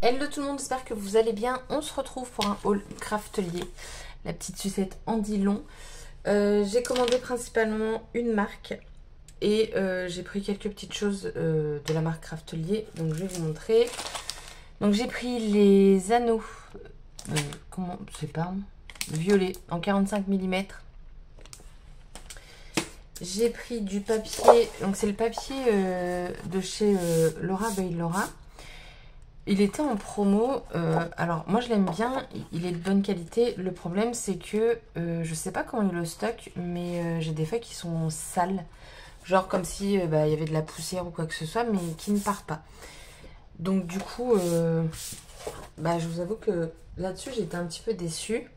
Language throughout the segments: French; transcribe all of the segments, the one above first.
Hello tout le monde, j'espère que vous allez bien. On se retrouve pour un haul Craftelier. La petite sucette en dit long. J'ai commandé principalement une marque et j'ai pris quelques petites choses de la marque Craftelier. Donc je vais vous montrer. Donc j'ai pris les anneaux, comment, c'est pas, violet en 45 mm. J'ai pris du papier, donc c'est le papier de chez Laura by Laura. Il était en promo, alors moi je l'aime bien, il est de bonne qualité. Le problème c'est que je sais pas comment il le stocke, mais j'ai des feuilles qui sont sales. Genre comme si il y avait de la poussière ou quoi que ce soit, mais qui ne part pas. Donc du coup, je vous avoue que là-dessus j'étais un petit peu déçue.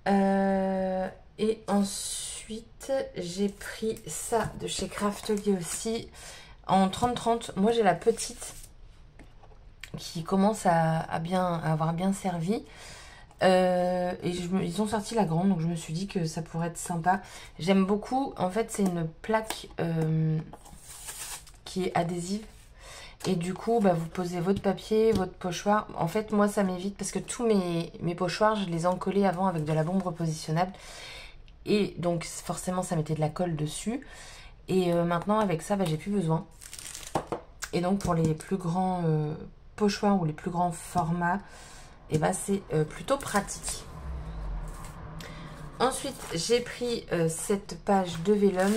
Et ensuite j'ai pris ça de chez Craftelier aussi, en 30-30. Moi j'ai la petite qui commence à avoir bien servi. Ils ont sorti la grande, donc je me suis dit que ça pourrait être sympa. J'aime beaucoup. En fait, c'est une plaque qui est adhésive. Et du coup, vous posez votre papier, votre pochoir. En fait, moi, ça m'évite parce que tous mes pochoirs, je les encollais avant avec de la bombe repositionnable. Et donc, forcément, ça mettait de la colle dessus. Et maintenant, avec ça, j'ai plus besoin. Et donc, pour les plus grands pochoirs ou les plus grands formats, c'est plutôt pratique. Ensuite, j'ai pris cette page de vélum.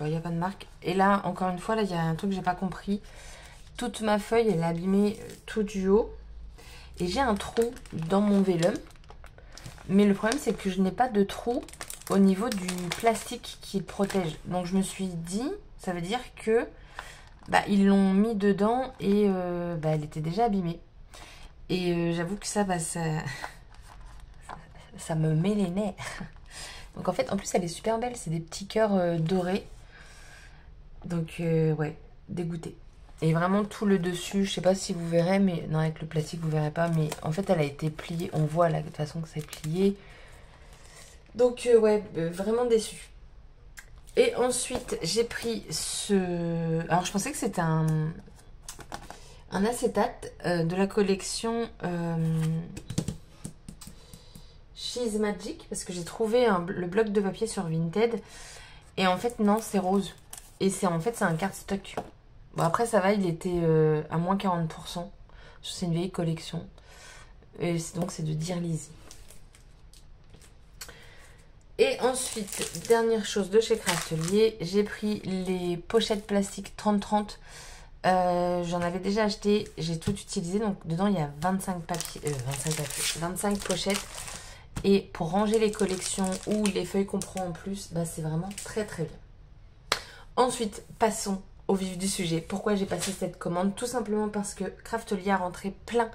Il n'y a pas de marque. Et là, encore une fois, il y a un truc que j'ai pas compris. Toute ma feuille, elle est abîmée tout du haut. Et j'ai un trou dans mon vélum. Mais le problème, c'est que je n'ai pas de trou au niveau du plastique qui le protège. Donc, je me suis dit, ça veut dire que ils l'ont mis dedans et elle était déjà abîmée. Et j'avoue que ça me met les nerfs. Donc en fait, en plus, elle est super belle. C'est des petits cœurs dorés. Donc ouais, dégoûtée. Et vraiment tout le dessus, je sais pas si vous verrez, mais non, avec le plastique vous verrez pas, mais en fait elle a été pliée. On voit là de toute façon que c'est plié. Donc ouais, vraiment déçue. Et ensuite j'ai pris ce... Alors je pensais que c'était un acétate de la collection She's Magic, parce que j'ai trouvé le bloc de papier sur Vinted. Et en fait non, c'est rose. Et c'est un cardstock. Bon, après ça va, il était à moins 40%. C'est une vieille collection. Et donc c'est de Dear Lizzy. Et ensuite, dernière chose de chez Craftelier, j'ai pris les pochettes plastiques 30-30. J'en avais déjà acheté, j'ai tout utilisé. Donc dedans il y a 25 pochettes. Et pour ranger les collections ou les feuilles qu'on prend en plus, c'est vraiment très très bien. Ensuite, passons au vif du sujet. Pourquoi j'ai passé cette commande? Tout simplement parce que Craftelier a rentré plein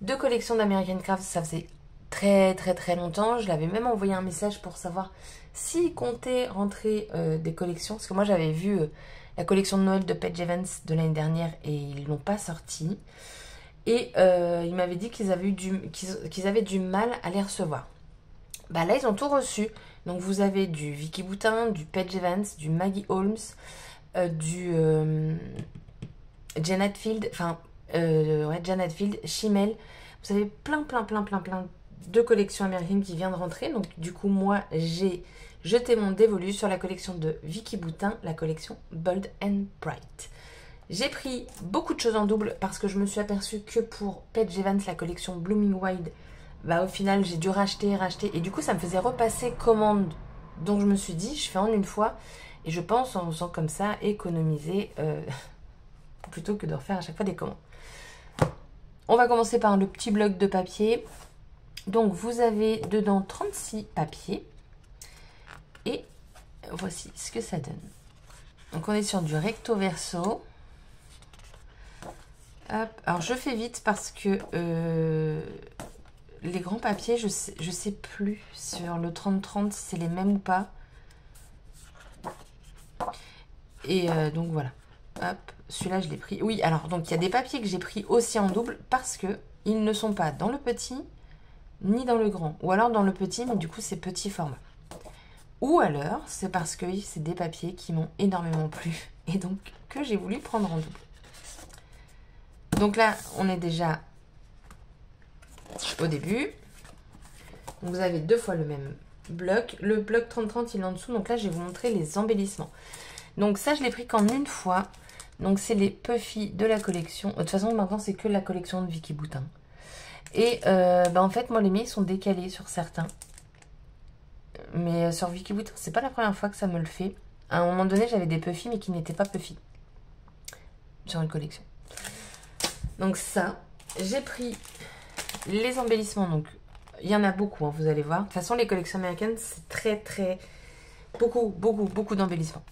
de collections d'American Craft. Ça faisait très très très longtemps. Je l'avais même envoyé un message pour savoir s'ils comptaient rentrer des collections. Parce que moi j'avais vu la collection de Noël de Paige Evans de l'année dernière et ils l'ont pas sortie. Et ils m'avaient dit qu'ils avaient du mal à les recevoir. Là ils ont tout reçu. Donc vous avez du Vicki Boutin, du Paige Evans, du Maggie Holmes, du Janet Field, Janet Field, Chimel. Vous avez plein de collections américaines qui viennent de rentrer. Donc du coup moi j'ai jeté mon dévolu sur la collection de Vicki Boutin, la collection Bold and Bright. J'ai pris beaucoup de choses en double parce que je me suis aperçue que pour Paige Evans, la collection Blooming Wild, au final j'ai dû racheter et du coup ça me faisait repasser commande. Donc je me suis dit je fais en une fois et je pense en faisant comme ça économiser plutôt que de refaire à chaque fois des commandes. On va commencer par le petit bloc de papier. Donc vous avez dedans 36 papiers et voici ce que ça donne. Donc on est sur du recto verso. Hop. Alors je fais vite parce que les grands papiers, je sais plus sur le 30-30 si c'est les mêmes ou pas. Et donc voilà. Hop, celui-là je l'ai pris. Oui, alors donc il y a des papiers que j'ai pris aussi en double parce que ils ne sont pas dans le petit ni dans le grand. Ou alors dans le petit, mais du coup c'est petit format. Ou alors c'est parce que c'est des papiers qui m'ont énormément plu et donc que j'ai voulu prendre en double. Donc là, on est déjà au début. Donc vous avez 2 fois le même bloc. Le bloc 30-30, il est en dessous. Donc là, je vais vous montrer les embellissements. Donc ça, je l'ai pris qu'en une fois. Donc c'est les Puffy de la collection. De toute façon, maintenant, c'est que la collection de Vicki Boutin. Et en fait, moi, les miens, ils sont décalés sur certains. Mais sur Vicki Boutin, c'est pas la première fois que ça me le fait. À un moment donné, j'avais des Puffy, mais qui n'étaient pas Puffy. Sur une collection. Donc ça, j'ai pris les embellissements. Donc, il y en a beaucoup, hein, vous allez voir. De toute façon, les collections américaines, c'est très... Beaucoup d'embellissements.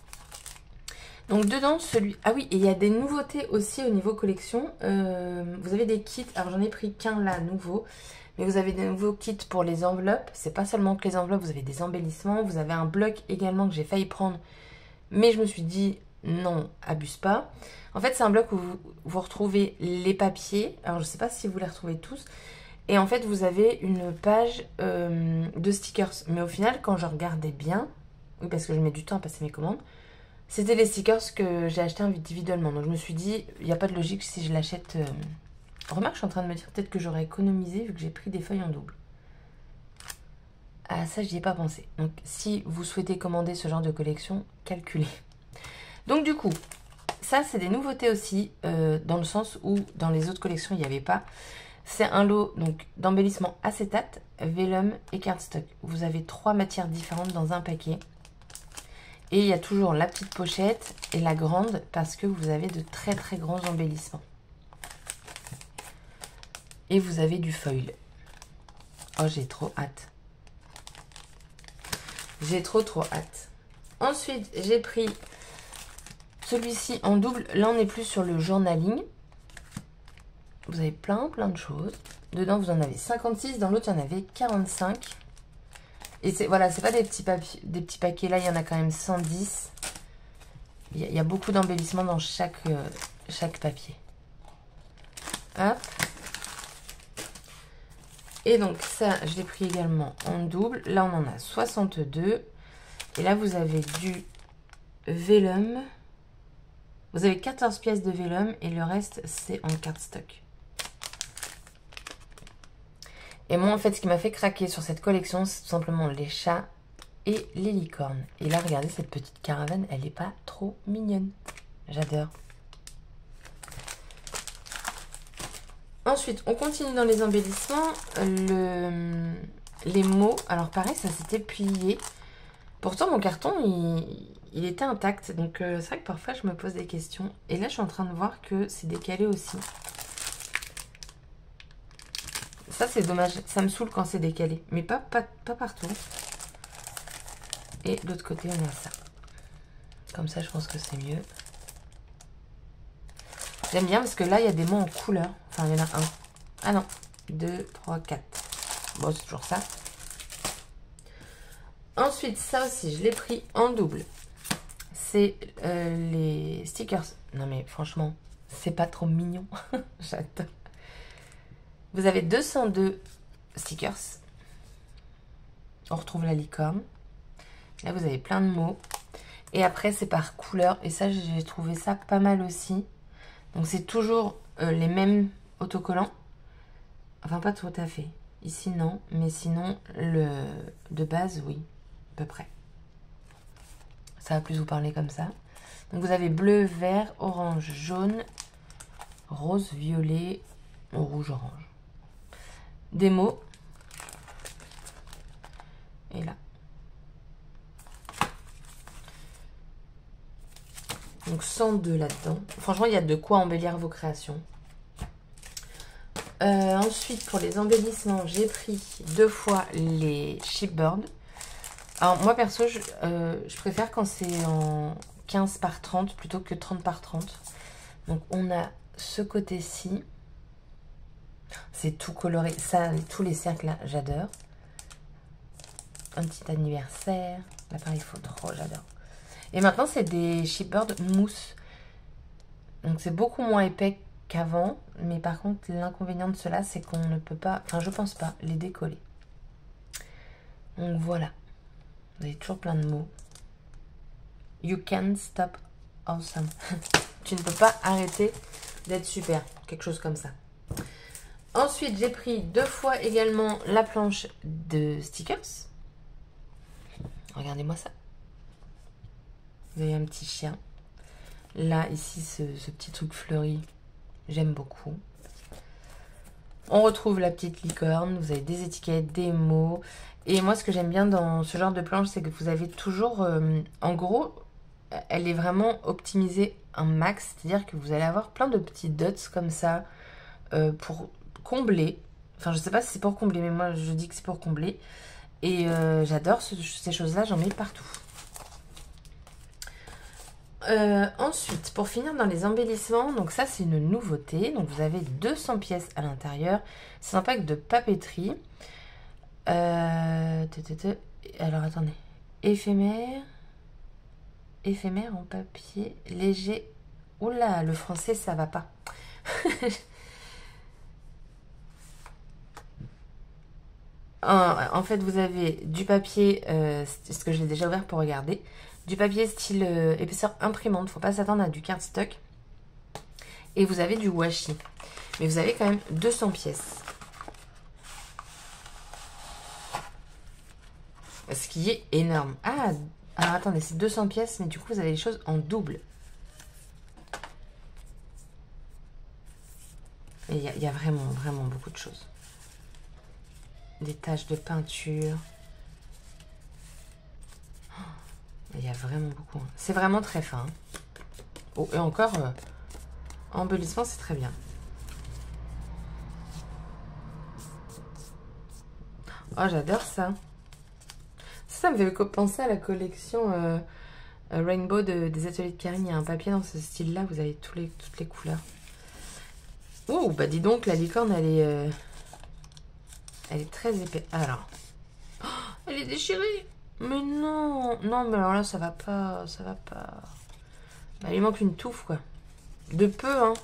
Donc dedans, celui... Ah oui, et il y a des nouveautés aussi au niveau collection. Vous avez des kits. Alors j'en ai pris qu'un là, nouveau. Mais vous avez des nouveaux kits pour les enveloppes. C'est pas seulement que les enveloppes, vous avez des embellissements. Vous avez un bloc également que j'ai failli prendre. Mais je me suis dit, non, abuse pas. En fait, c'est un bloc où vous retrouvez les papiers. Alors je sais pas si vous les retrouvez tous. Et en fait, vous avez une page de stickers. Mais au final, quand je regardais bien... Oui, parce que je mets du temps à passer mes commandes. C'était les stickers que j'ai achetés individuellement. Donc je me suis dit, il n'y a pas de logique si je l'achète... Remarque, je suis en train de me dire peut-être que j'aurais économisé vu que j'ai pris des feuilles en double. Ah, ça, je n'y ai pas pensé. Donc si vous souhaitez commander ce genre de collection, calculez. Donc du coup, ça, c'est des nouveautés aussi, dans le sens où dans les autres collections, il n'y avait pas. C'est un lot d'embellissement acétate, vélum et cardstock. Vous avez 3 matières différentes dans un paquet. Et il y a toujours la petite pochette et la grande parce que vous avez de très grands embellissements. Et vous avez du foil. Oh, j'ai trop hâte. J'ai trop hâte. Ensuite, j'ai pris celui-ci en double. Là, on est plus sur le journaling. Vous avez plein de choses. Dedans, vous en avez 56. Dans l'autre, il y en avait 45. Et voilà, c'est pas des petits paquets. Là, il y en a quand même 110. Il y a beaucoup d'embellissements dans chaque papier. Hop. Et donc ça, je l'ai pris également en double. Là, on en a 62. Et là, vous avez du vélum. Vous avez 14 pièces de vélum et le reste, c'est en cardstock. Et moi, en fait, ce qui m'a fait craquer sur cette collection, c'est tout simplement les chats et les licornes. Et là, regardez, cette petite caravane, elle n'est pas trop mignonne. J'adore. Ensuite, on continue dans les embellissements. Les mots. Alors pareil, ça s'était plié. Pourtant, mon carton, il était intact. Donc, c'est vrai que parfois, je me pose des questions. Et là, je suis en train de voir que c'est décalé aussi. Ça, c'est dommage. Ça me saoule quand c'est décalé. Mais pas partout. Et de l'autre côté, on a ça. Comme ça, je pense que c'est mieux. J'aime bien parce que là, il y a des mots en couleur. Enfin, il y en a un. Ah non. 2, 3, 4. Bon, c'est toujours ça. Ensuite, ça aussi, je l'ai pris en double. C'est les stickers. Non, mais franchement, c'est pas trop mignon. J'adore. Vous avez 202 stickers. On retrouve la licorne. Là, vous avez plein de mots. Et après, c'est par couleur. Et ça, j'ai trouvé ça pas mal aussi. Donc, c'est toujours les mêmes autocollants. Enfin, pas tout à fait. Ici, non. Mais sinon, de base, oui. À peu près. Ça va plus vous parler comme ça. Donc, vous avez bleu, vert, orange, jaune, rose, violet, rouge, orange. Des mots. Et là. Donc 102 là-dedans. Franchement, il y a de quoi embellir vos créations. Ensuite, pour les embellissements, j'ai pris 2 fois les Shipbird. Alors, moi, perso, je préfère quand c'est en 15 par 30 plutôt que 30 par 30. Donc, on a ce côté-ci. C'est tout coloré. Ça, tous les cercles là, j'adore. Un petit anniversaire. L'appareil photo, j'adore. Et maintenant, c'est des Shipbird mousse. Donc, c'est beaucoup moins épais qu'avant. Mais par contre, l'inconvénient de cela, c'est qu'on ne peut pas, enfin, je pense pas, les décoller. Donc, voilà. Vous avez toujours plein de mots. You can't stop awesome. Tu ne peux pas arrêter d'être super. quelque chose comme ça. Ensuite, j'ai pris 2 fois également la planche de stickers. Regardez-moi ça. Vous avez un petit chien. Là, ici, ce petit truc fleuri, j'aime beaucoup. On retrouve la petite licorne. Vous avez des étiquettes, des mots. Et moi, ce que j'aime bien dans ce genre de planche, c'est que vous avez toujours... en gros, elle est vraiment optimisée un max. C'est-à-dire que vous allez avoir plein de petits dots comme ça pour combler. Enfin, je sais pas si c'est pour combler, mais moi, je dis que c'est pour combler. Et j'adore ces choses-là, j'en mets partout. Ensuite, pour finir dans les embellissements, donc ça c'est une nouveauté. Donc vous avez 200 pièces à l'intérieur. C'est un pack de papeterie. Alors attendez. Éphémère en papier léger. Oula, le français ça va pas. En fait, vous avez du papier, ce que j'ai déjà ouvert pour regarder, du papier style épaisseur imprimante, faut pas s'attendre à du cardstock. Et vous avez du washi. Mais vous avez quand même 200 pièces. Ce qui est énorme. Ah, alors attendez, c'est 200 pièces, mais du coup, vous avez les choses en double. Et il y a vraiment, vraiment beaucoup de choses. Des taches de peinture. Il y a vraiment beaucoup. Hein. C'est vraiment très fin. Hein. Oh, et encore, embellissement, c'est très bien. Oh, j'adore ça. Ça me fait penser à la collection Rainbow des ateliers de Karine. Il y a un papier dans ce style-là. Vous avez toutes les couleurs. Oh, bah dis donc, la licorne, elle est très épais. Alors, oh, elle est déchirée. Mais non, non, mais alors là, ça va pas, ça va pas. Bah, il manque une touffe, quoi. De peu, hein.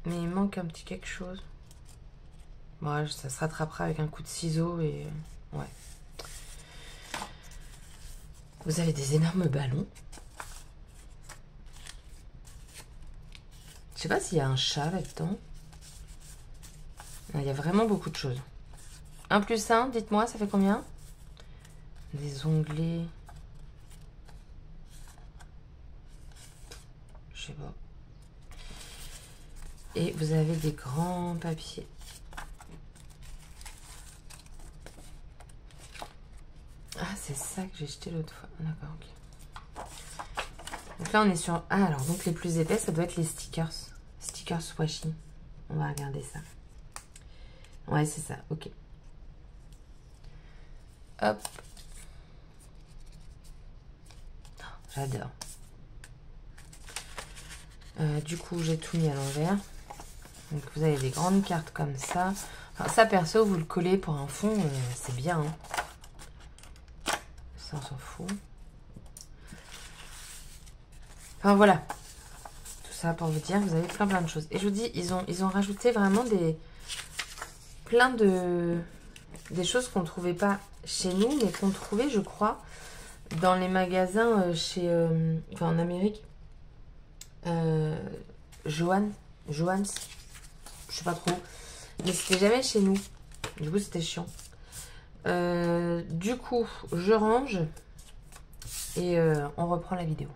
Mais il manque un petit quelque chose. Bon, ça se rattrapera avec un coup de ciseau et... Ouais. Vous avez des énormes ballons. Je sais pas s'il y a un chat là-dedans. Il y a vraiment beaucoup de choses. 1 plus 1, dites-moi, ça fait combien? Des onglets. Je sais pas. Et vous avez des grands papiers. Ah, c'est ça que j'ai jeté l'autre fois. D'accord, ok. Donc là, on est sur... Ah, alors, donc les plus épais, ça doit être les stickers. Stickers washi. On va regarder ça. Ouais, c'est ça, ok. Hop. J'adore. Du coup, j'ai tout mis à l'envers. Donc, vous avez des grandes cartes comme ça. Enfin, ça, perso, vous le collez pour un fond, c'est bien. Hein. Ça, on s'en fout. Enfin, voilà. Tout ça pour vous dire, vous avez plein de choses. Et je vous dis, ils ont rajouté vraiment des choses qu'on ne trouvait pas chez nous, mais qu'on trouvait, je crois, dans les magasins enfin, en Amérique. Joann's, je sais pas trop. Mais c'était jamais chez nous. Du coup, c'était chiant. Du coup, je range et on reprend la vidéo.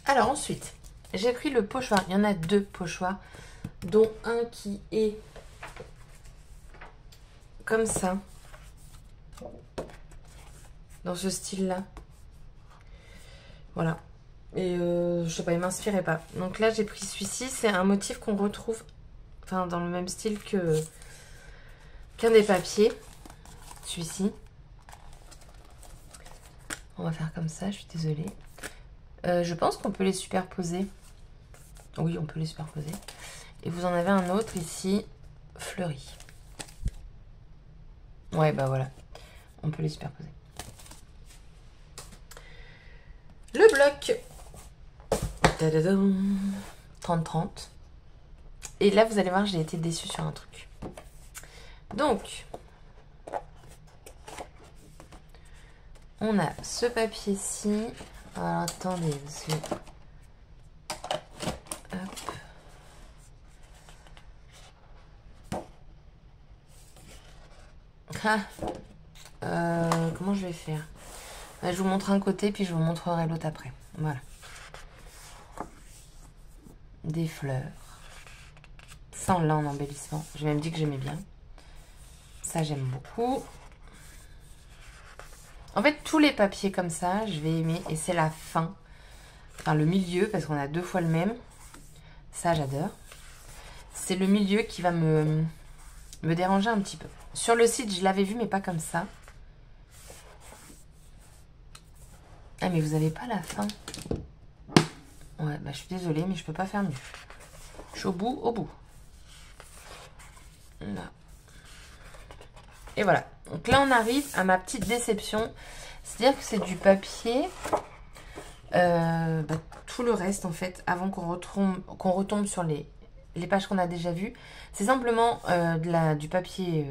Alors ensuite, j'ai pris le pochoir. Il y en a 2 pochoirs, dont un qui est comme ça, dans ce style-là. Voilà. Et je sais pas, il m'inspirait pas. Donc là, j'ai pris celui-ci. C'est un motif qu'on retrouve, enfin, dans le même style qu'un des papiers. Celui-ci. On va faire comme ça, je suis désolée. Je pense qu'on peut les superposer. Oui, on peut les superposer. Et vous en avez un autre ici, fleuri. Ouais, bah voilà. On peut les superposer. Le bloc. 30-30. Et là, vous allez voir, j'ai été déçue sur un truc. Donc, on a ce papier-ci. Alors, attendez, parce que Hop. Comment je vais faire? Je vous montre un côté, puis je vous montrerai l'autre après. Voilà. Des fleurs. Sans lin en embellissement. J'ai même dit que j'aimais bien. Ça, j'aime beaucoup. En fait, tous les papiers comme ça, je vais aimer. Et c'est la fin. Enfin, le milieu, parce qu'on a 2 fois le même. Ça, j'adore. C'est le milieu qui va me déranger un petit peu. Sur le site, je l'avais vu, mais pas comme ça. Ah, mais vous n'avez pas la fin. Ouais, bah je suis désolée, mais je peux pas faire mieux. Je suis au bout, au bout. Là. Et voilà. Donc là, on arrive à ma petite déception. C'est-à-dire que c'est du papier. Tout le reste, en fait, avant qu'on retombe sur les pages qu'on a déjà vues. C'est simplement du papier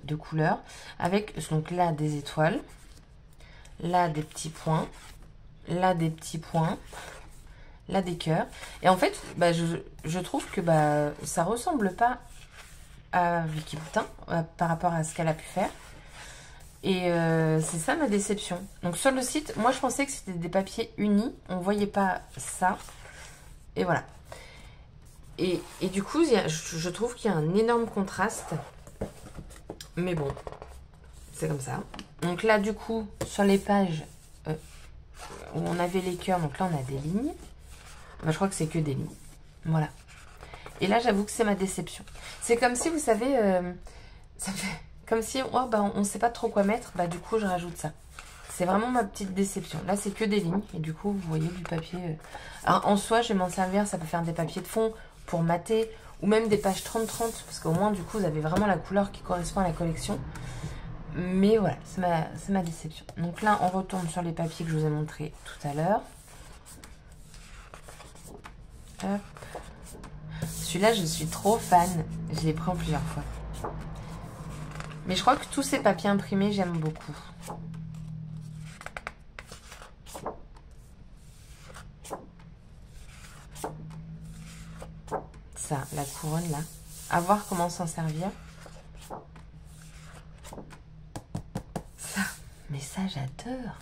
de couleur. Avec, donc là, des étoiles. Là, des petits points. Là, des petits points. Là, des cœurs. Et en fait, je trouve que ça ressemble pas à Vicky Boutin par rapport à ce qu'elle a pu faire. Et c'est ça ma déception. Donc sur le site, moi je pensais que c'était des papiers unis. On voyait pas ça. Et voilà. Et du coup, je trouve qu'il y a un énorme contraste. Mais bon, c'est comme ça. Donc là, du coup, sur les pages où on avait les cœurs, donc là on a des lignes. Je crois que c'est que des lignes. Voilà. Et là, j'avoue que c'est ma déception. C'est comme si, vous savez, ça fait comme si on ne sait pas trop quoi mettre. Du coup, je rajoute ça. C'est vraiment ma petite déception. Là, c'est que des lignes. Et du coup, vous voyez du papier. Alors, en soi, je vais m'en servir. Ça peut faire des papiers de fond pour mater. Ou même des pages 30-30. Parce qu'au moins, du coup, vous avez vraiment la couleur qui correspond à la collection. Mais voilà, c'est ma déception. Donc là, on retombe sur les papiers que je vous ai montrés tout à l'heure. Hop. Celui-là, je suis trop fan. Je l'ai pris en plusieurs fois. Mais je crois que tous ces papiers imprimés, j'aime beaucoup. Ça, la couronne là. À voir comment s'en servir. Ça, mais ça, j'adore.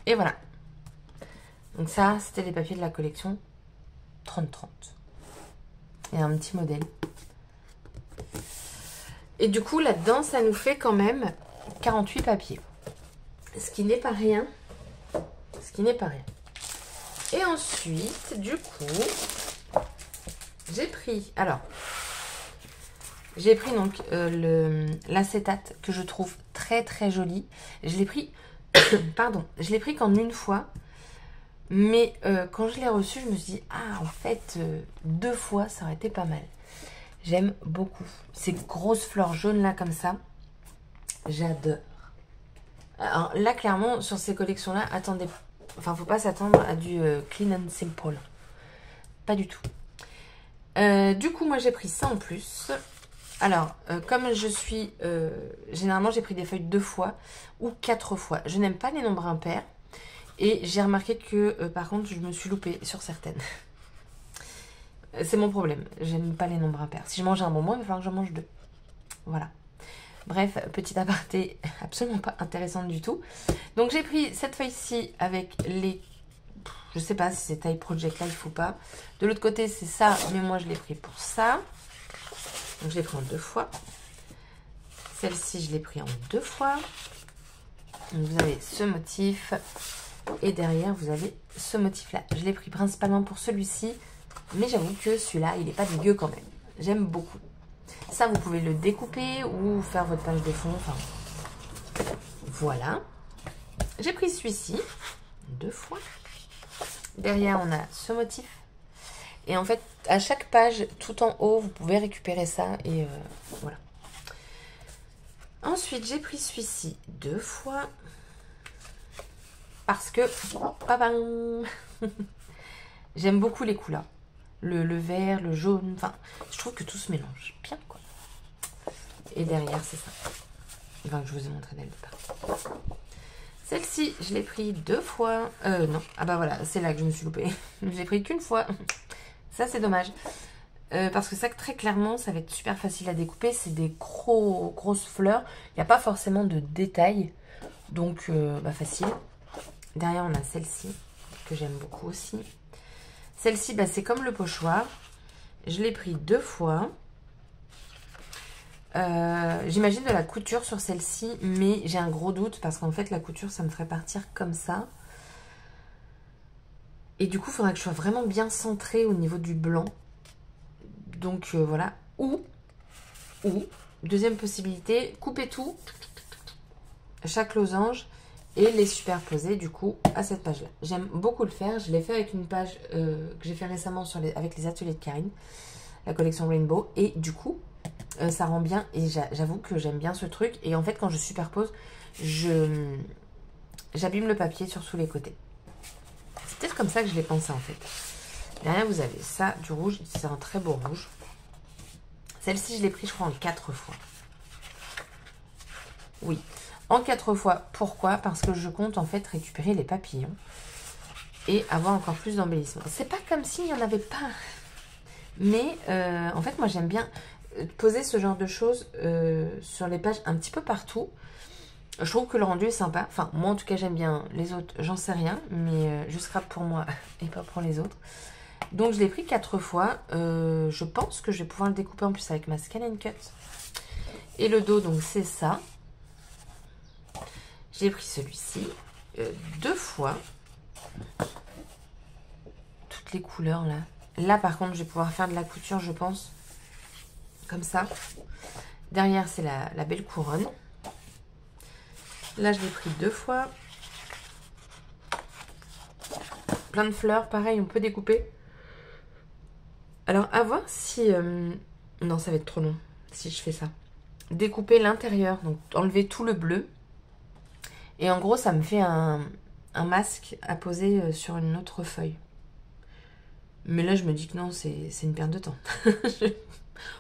Et voilà. Donc ça, c'était les papiers de la collection 30-30. Et un petit modèle. Et du coup, là-dedans, ça nous fait quand même 48 papiers. Ce qui n'est pas rien. Ce qui n'est pas rien. Et ensuite, du coup, j'ai pris... Alors, j'ai pris donc l'acétate que je trouve très très joli. Je l'ai pris... Pardon. Je l'ai pris qu'en une fois. Mais quand je l'ai reçu, je me suis dit, ah, en fait, 2 fois, ça aurait été pas mal. J'aime beaucoup. Ces grosses fleurs jaunes là, comme ça, j'adore. Alors là, clairement, sur ces collections-là, attendez, enfin, faut pas s'attendre à du clean and simple. Pas du tout. Du coup, moi, j'ai pris ça en plus. Alors, comme je suis... généralement, j'ai pris des feuilles 2 fois ou 4 fois. Je n'aime pas les nombres impairs. Et j'ai remarqué que, par contre, je me suis loupée sur certaines. C'est mon problème. J'aime pas les nombres impairs. Si je mange un bonbon, il va falloir que j'en mange 2. Voilà. Bref, petit aparté absolument pas intéressante du tout. Donc, j'ai pris cette feuille-ci avec les... Je sais pas si c'est taille Project Life ou pas. De l'autre côté, c'est ça. Mais moi, je l'ai pris pour ça. Donc, je l'ai pris en 2 fois. Celle-ci, je l'ai pris en 2 fois. Donc, vous avez ce motif... Et derrière, vous avez ce motif-là. Je l'ai pris principalement pour celui-ci. Mais j'avoue que celui-là, il n'est pas dégueu quand même. J'aime beaucoup. Ça, vous pouvez le découper ou faire votre page de fond. Enfin, voilà. J'ai pris celui-ci 2 fois. Derrière, on a ce motif. Et en fait, à chaque page, tout en haut, vous pouvez récupérer ça. Et voilà. Ensuite, j'ai pris celui-ci 2 fois. Parce que, j'aime beaucoup les couleurs. Le vert, le jaune, enfin, je trouve que tout se mélange bien, quoi. Et derrière, c'est ça. Enfin, que je vous ai montré dès le départ. Celle-ci, je l'ai pris 2 fois. Non, ah bah voilà, c'est là que je me suis loupée. Je l'ai pris qu'une fois. Ça, c'est dommage. Parce que ça, très clairement, ça va être super facile à découper. C'est des grosses fleurs. Il n'y a pas forcément de détails. Donc, bah, facile. Derrière, on a celle-ci, que j'aime beaucoup aussi. Celle-ci, bah, c'est comme le pochoir. Je l'ai pris 2 fois. J'imagine de la couture sur celle-ci, mais j'ai un gros doute parce qu'en fait, la couture, ça me ferait partir comme ça. Et du coup, il faudrait que je sois vraiment bien centrée au niveau du blanc. Donc, voilà. Ou, deuxième possibilité, couper tout, chaque losange, et les superposer, du coup, à cette page-là. J'aime beaucoup le faire. Je l'ai fait avec une page que j'ai fait récemment avec les ateliers de Karine, la collection Rainbow. Et du coup, ça rend bien. Et j'avoue que j'aime bien ce truc. Et en fait, quand je superpose, j'abîme le papier sur tous les côtés. C'est peut-être comme ça que je l'ai pensé, en fait. Derrière, vous avez ça, du rouge. C'est un très beau rouge. Celle-ci, je l'ai pris, je crois, en 4 fois. Oui, en 4 fois. Pourquoi? Parce que je compte, en fait, récupérer les papillons et avoir encore plus d'embellissement. C'est pas comme s'il n'y en avait pas. Mais, en fait, moi, j'aime bien poser ce genre de choses sur les pages un petit peu partout. Je trouve que le rendu est sympa. Enfin, moi, en tout cas, j'aime bien. Les autres, j'en sais rien. Mais je scrape pour moi et pas pour les autres. Donc, je l'ai pris 4 fois. Je pense que je vais pouvoir le découper en plus avec ma Scan & Cut. Et le dos, donc, c'est ça. J'ai pris celui-ci 2 fois. Toutes les couleurs, là. Là, par contre, je vais pouvoir faire de la couture, je pense. Comme ça. Derrière, c'est la belle couronne. Là, je l'ai pris 2 fois. Plein de fleurs. Pareil, on peut découper. Alors, à voir si... non, ça va être trop long si je fais ça. Découper l'intérieur. Donc, enlever tout le bleu. Et en gros, ça me fait un masque à poser sur une autre feuille. Mais là, je me dis que non, c'est une perte de temps.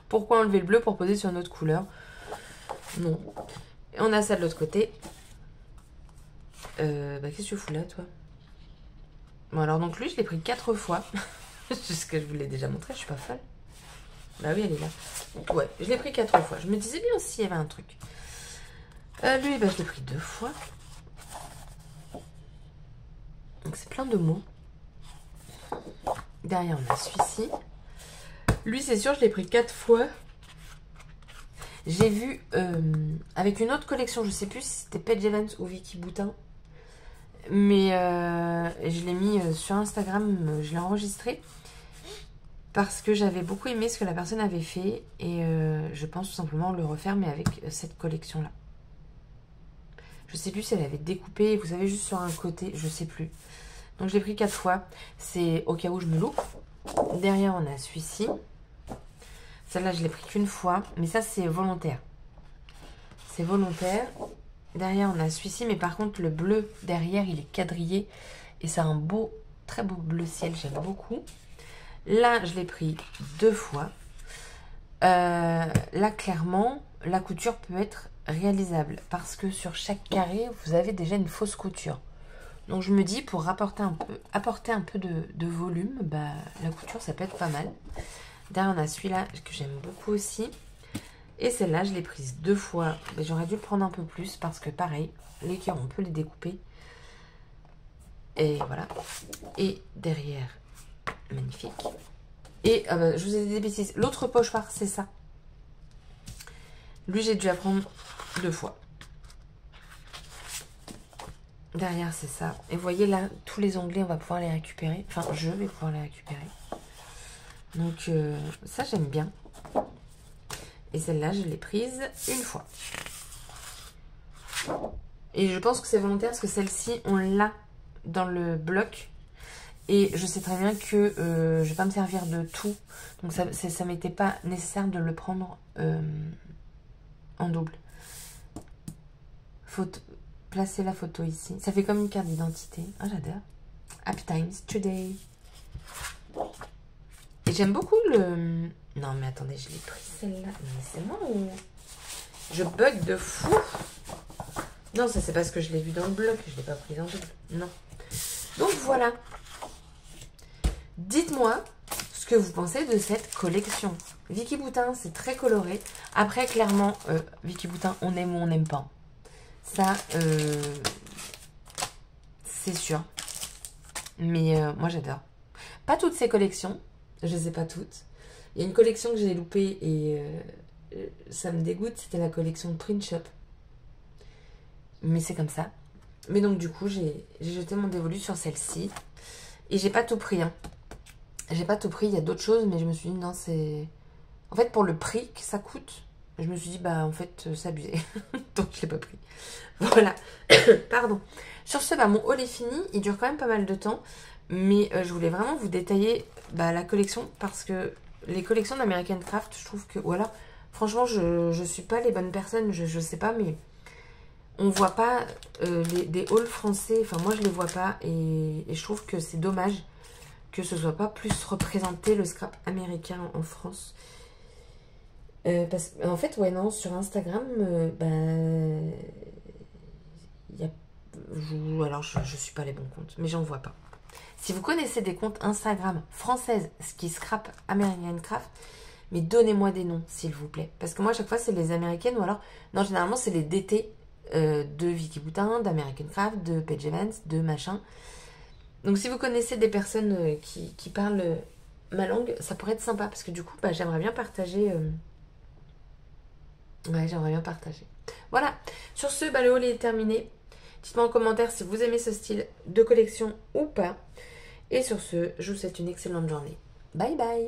Pourquoi enlever le bleu pour poser sur une autre couleur? Non. Et on a ça de l'autre côté. Bah, qu'est-ce que tu fous là, toi? Bon, alors, donc lui, je l'ai pris 4 fois. C'est ce que je vous l'ai déjà montré, je suis pas folle. Bah oui, elle est là. Ouais, je l'ai pris 4 fois. Je me disais bien s'il y avait un truc. Lui, bah, je l'ai pris 2 fois. Donc, c'est plein de mots. Derrière, on a celui-ci. Lui, c'est sûr, je l'ai pris 4 fois. J'ai vu avec une autre collection, je sais plus si c'était Paige Evans ou Vicky Boutin. Mais je l'ai mis sur Instagram, je l'ai enregistré. Parce que j'avais beaucoup aimé ce que la personne avait fait. Et je pense tout simplement le refaire, mais avec cette collection-là. Je sais plus si elle avait découpé, vous savez, juste sur un côté, je sais plus. Donc, je l'ai pris 4 fois. C'est au cas où je me loupe. Derrière, on a celui-ci. Celle-là, je l'ai pris qu'une fois. Mais ça, c'est volontaire. C'est volontaire. Derrière, on a celui-ci. Mais par contre, le bleu derrière, il est quadrillé. Et c'est un beau, très beau bleu ciel. J'aime beaucoup. Là, je l'ai pris 2 fois. Là, clairement, la couture peut être réalisable. Parce que sur chaque carré, vous avez déjà une fausse couture. Donc je me dis, pour apporter un peu de volume, bah, la couture, ça peut être pas mal. Derrière, on a celui-là que j'aime beaucoup aussi. Et celle-là, je l'ai prise 2 fois. J'aurais dû le prendre un peu plus parce que pareil, les cœurs, on peut les découper. Et voilà. Et derrière, magnifique. Et je vous ai dit des bêtises. L'autre pochoir, c'est ça. Lui, j'ai dû la prendre 2 fois. Derrière, c'est ça. Et vous voyez là, tous les onglets, on va pouvoir les récupérer. Enfin, je vais pouvoir les récupérer. Donc, ça, j'aime bien. Et celle-là, je l'ai prise une fois. Et je pense que c'est volontaire parce que celle-ci, on l'a dans le bloc. Et je sais très bien que je ne vais pas me servir de tout. Donc, ça m'était pas nécessaire de le prendre en double. Placer la photo ici. Ça fait comme une carte d'identité. Ah, j'adore. Happy Times Today. Et j'aime beaucoup le... Non, mais attendez, je l'ai pris celle-là. Mais c'est moi ou... Je bug de fou. Non, ça c'est parce que je l'ai vu dans le blog, je l'ai pas pris en double. Non. Donc voilà. Dites-moi ce que vous pensez de cette collection. Vicky Boutin, c'est très coloré. Après, clairement, Vicky Boutin, on aime ou on n'aime pas. Ça, c'est sûr. Mais moi, j'adore. Pas toutes ces collections. Je sais pas toutes. Il y a une collection que j'ai loupée et ça me dégoûte. C'était la collection Print Shop. Mais c'est comme ça. Mais donc, du coup, j'ai jeté mon dévolu sur celle-ci. Et j'ai pas tout pris, hein. J'ai pas tout pris, il y a d'autres choses, mais je me suis dit, non, c'est... En fait, pour le prix que ça coûte, je me suis dit, bah, en fait, c'est abusé. Donc, je l'ai pas pris. Voilà. Pardon. Sur ce, bah, mon haul est fini. Il dure quand même pas mal de temps. Mais je voulais vraiment vous détailler la collection, parce que les collections d'American Craft, je trouve que... Ou alors, franchement, je suis pas les bonnes personnes, je sais pas, mais... On voit pas des hauls français, enfin moi je les vois pas, et je trouve que c'est dommage que ce soit pas plus représenté le scrap américain en France. Parce en fait, ouais, non, sur Instagram, y a, alors je suis pas les bons comptes, mais j'en vois pas. Si vous connaissez des comptes Instagram françaises qui scrap American Craft, mais donnez-moi des noms, s'il vous plaît. Parce que moi, à chaque fois, c'est les américaines, ou alors, non, généralement, c'est les DT de Vicky Boutin, d'American Craft, de Paige Evans, de machin. Donc si vous connaissez des personnes qui parlent ma langue, ça pourrait être sympa, parce que du coup, j'aimerais bien partager. Ouais, j'aimerais bien partager. Voilà, sur ce, le haul est terminé. Dites-moi en commentaire si vous aimez ce style de collection ou pas. Et sur ce, je vous souhaite une excellente journée. Bye bye.